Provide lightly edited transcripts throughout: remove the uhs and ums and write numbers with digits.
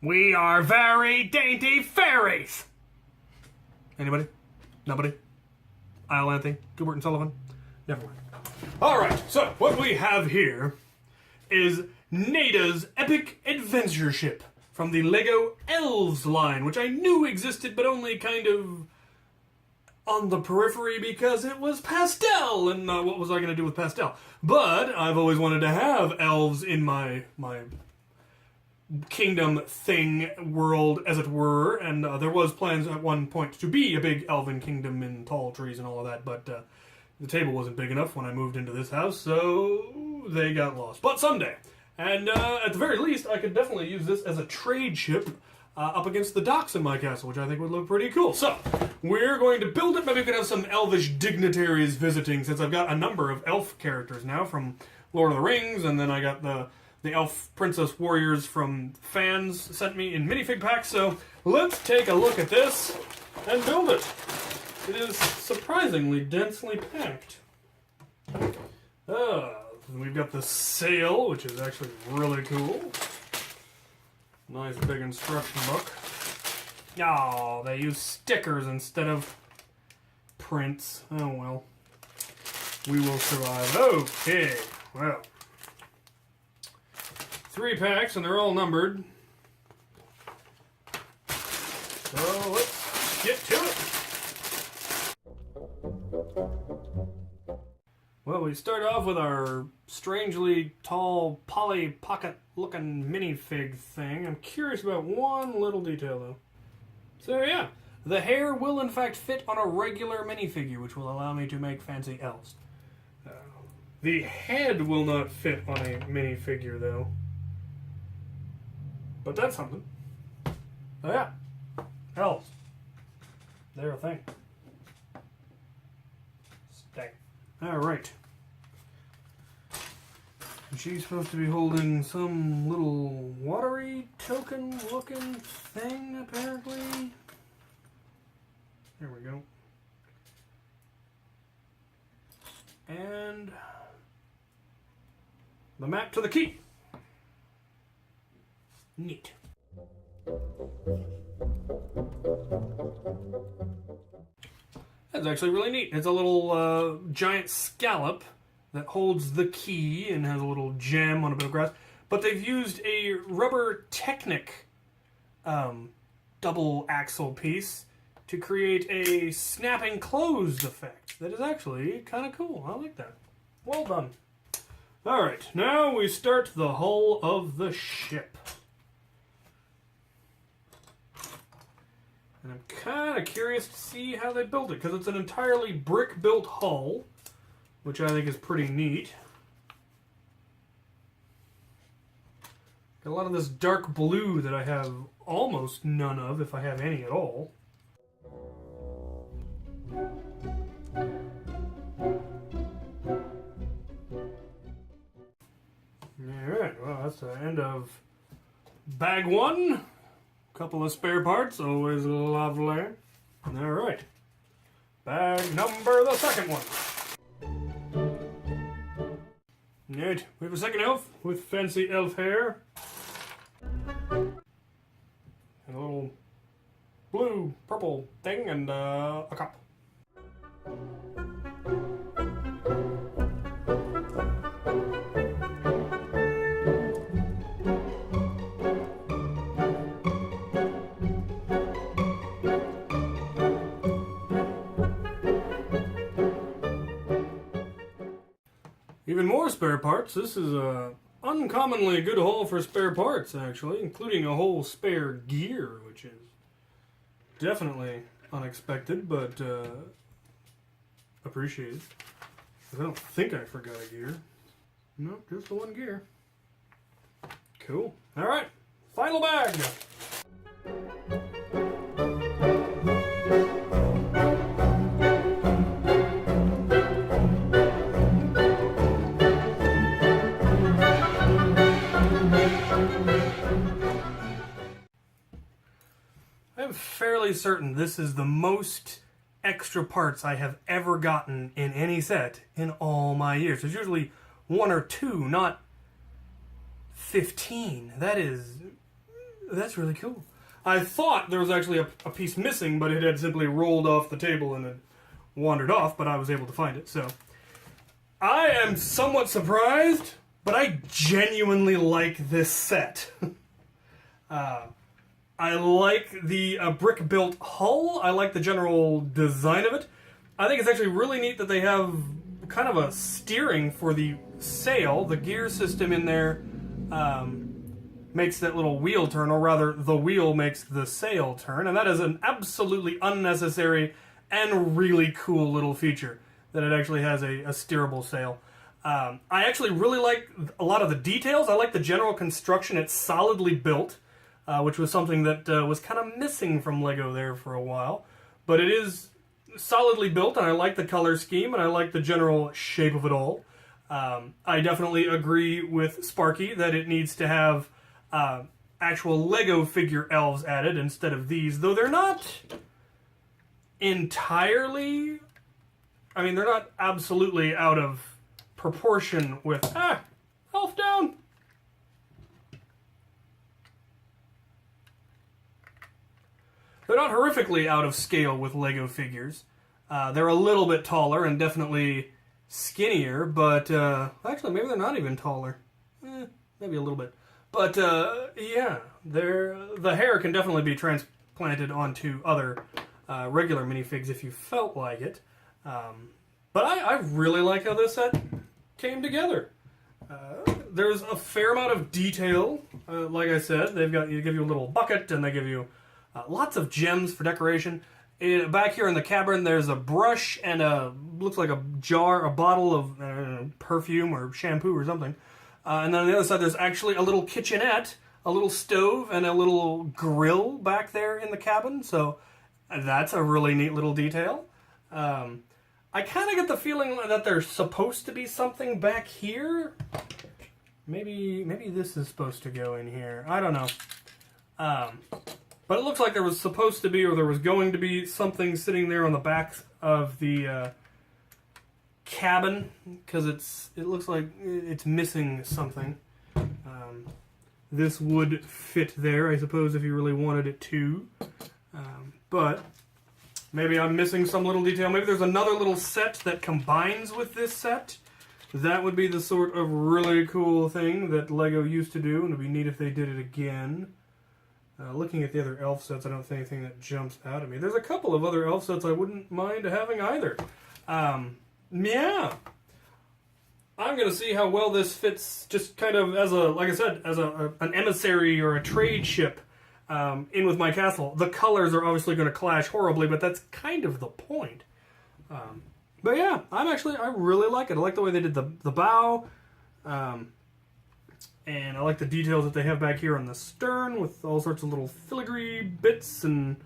We are very dainty fairies. Anybody? Nobody? Isle Anthony? Gilbert and Sullivan? Never mind. Alright, so what we have here is Naida's Epic Adventure Ship from the Lego Elves line, which I knew existed, but only kind of on the periphery because it was pastel, and what was I going to do with pastel? But I've always wanted to have elves in my kingdom thing world, as it were, and there was plans at one point to be a big elven kingdom in tall trees and all of that, but the table wasn't big enough when I moved into this house, so they got lost. But someday. And at the very least, I could definitely use this as a trade ship up against the docks in my castle, which I think would look pretty cool. So, we're going to build it. Maybe we could have some elvish dignitaries visiting, since I've got a number of elf characters now from Lord of the Rings, and then I got the elf princess warriors from fans sent me in minifig packs. So, let's take a look at this and build it. It is surprisingly densely packed. We've got the sail, which is actually really cool. Nice big instruction book. Oh, they use stickers instead of prints. Oh well. We will survive. Okay, well. 3 packs, and they're all numbered. So let's get to it. Well, we start off with our strangely tall Polly Pocket looking minifig thing. I'm curious about one little detail though. So yeah, the hair will in fact fit on a regular minifigure, which will allow me to make fancy elves. The head will not fit on a minifigure though. But that's something. Oh yeah, elves. They're a thing. Stay. Alright. She's supposed to be holding some little watery token looking thing, apparently. There we go. And the map to the key. Neat. That's actually really neat. It's a little giant scallop that holds the key and has a little gem on a bit of grass. But they've used a rubber Technic double axle piece to create a snapping closed effect. That is actually kind of cool. I like that. Well done. Alright, now we start the hull of the ship. And I'm kind of curious to see how they built it, because it's an entirely brick-built hull, which I think is pretty neat. Got a lot of this dark blue that I have almost none of, if I have any at all. Alright, well that's the end of bag 1. Couple of spare parts, always lovely. Alright. Bag number the second one. Right, we have a second elf with fancy elf hair. And a little blue, purple thing, and a cup. Even more spare parts. This is a uncommonly good haul for spare parts, actually, including a whole spare gear, which is definitely unexpected, but appreciated. I don't think I forgot a gear. Nope, just the one gear. Cool. Alright, final bag! I'm fairly certain this is the most extra parts I have ever gotten in any set in all my years. There's usually 1 or 2, not 15. That is That's really cool. I thought there was actually a piece missing, but it had simply rolled off the table and had wandered off, but I was able to find it, so. I am somewhat surprised, but I genuinely like this set. I like the brick-built hull. I like the general design of it. I think it's actually really neat that they have kind of a steering for the sail. The gear system in there makes that little wheel turn, or rather, the wheel makes the sail turn, and that is an absolutely unnecessary and really cool little feature, that it actually has a steerable sail. I actually really like a lot of the details. I like the general construction. It's solidly built, which was something that was kind of missing from LEGO there for a while. But it is solidly built, and I like the color scheme, and I like the general shape of it all. I definitely agree with Sparky that it needs to have actual LEGO figure elves added instead of these, though they're not entirely... I mean, they're not absolutely out of proportion with... elf down! They're not horrifically out of scale with LEGO figures. They're a little bit taller and definitely skinnier, but... actually, maybe they're not even taller. Maybe a little bit. But, yeah, the hair can definitely be transplanted onto other regular minifigs if you felt like it. But I really like how this set came together. There's a fair amount of detail. Like I said, they give you a little bucket, and they give you lots of gems for decoration. Back here in the cavern, there's a brush and looks like a bottle of perfume or shampoo or something. And then on the other side, there's actually a little kitchenette, a little stove, and a little grill back there in the cabin. So that's a really neat little detail. I kind of get the feeling that there's supposed to be something back here. Maybe this is supposed to go in here. I don't know. But it looks like there was supposed to be, or there was going to be, something sitting there on the back of the cabin, because it looks like it's missing something. This would fit there, I suppose, if you really wanted it to. But maybe I'm missing some little detail. Maybe there's another little set that combines with this set. That would be the sort of really cool thing that LEGO used to do, and it would be neat if they did it again. Looking at the other elf sets, I don't see anything that jumps out at me. There's a couple of other elf sets I wouldn't mind having either. Yeah. I'm going to see how well this fits, just kind of as like I said, as an emissary or a trade ship in with my castle. The colors are obviously going to clash horribly, but that's kind of the point. But yeah, I really like it. I like the way they did the bow. And I like the details that they have back here on the stern with all sorts of little filigree bits, and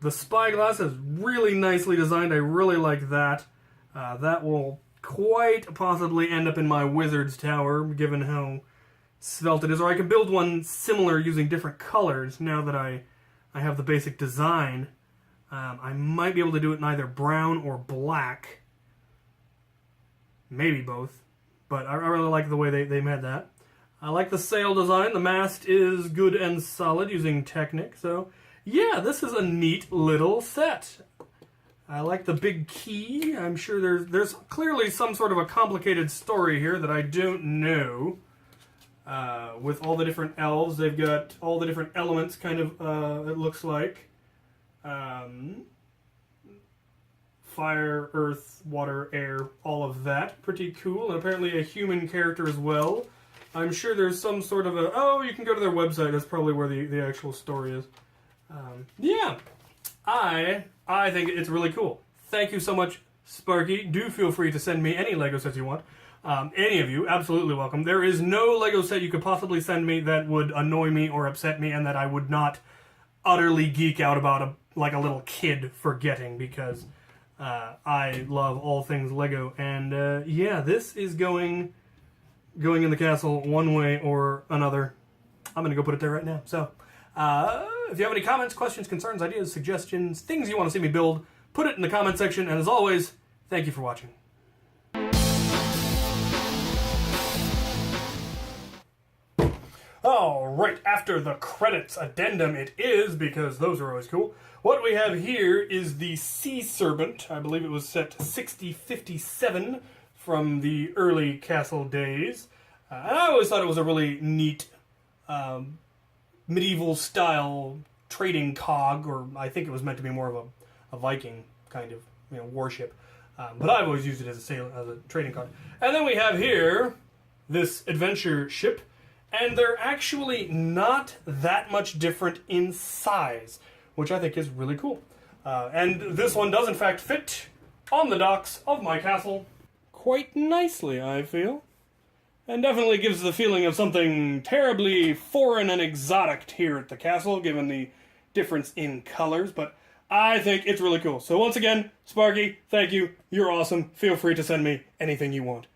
the spyglass is really nicely designed. I really like that. That will quite possibly end up in my wizard's tower, given how svelte it is. Or I can build one similar using different colors now that I have the basic design. I might be able to do it in either brown or black. Maybe both. But I really like the way they made that. I like the sail design. The mast is good and solid using Technic. So, yeah, this is a neat little set. I like the big key. I'm sure there's clearly some sort of a complicated story here that I don't know. With all the different elves, they've got all the different elements, kind of, it looks like. Fire, earth, water, air, all of that. Pretty cool. And apparently a human character as well. I'm sure there's some sort of you can go to their website. That's probably where the actual story is. Yeah. I think it's really cool. Thank you so much, Sparky. Do feel free to send me any LEGO sets you want. Any of you, absolutely welcome. There is no LEGO set you could possibly send me that would annoy me or upset me, and that I would not utterly geek out about like a little kid forgetting, because I love all things LEGO. And yeah, this is going in the castle one way or another. I'm going to go put it there right now. So, if you have any comments, questions, concerns, ideas, suggestions, things you want to see me build, put it in the comment section. And as always, thank you for watching. All right, after the credits addendum it is, because those are always cool. What we have here is the Sea Serpent. I believe it was set 6057 from the early Castle days. And I always thought it was a really neat medieval-style trading cog, or I think it was meant to be more of a Viking kind of warship. But I've always used it as a trading card. And then we have here this adventure ship, and they're actually not that much different in size, which I think is really cool. And this one does in fact fit on the docks of my castle quite nicely, I feel. And definitely gives the feeling of something terribly foreign and exotic here at the castle, given the difference in colors, but I think it's really cool. So once again, Sparky, thank you. You're awesome. Feel free to send me anything you want.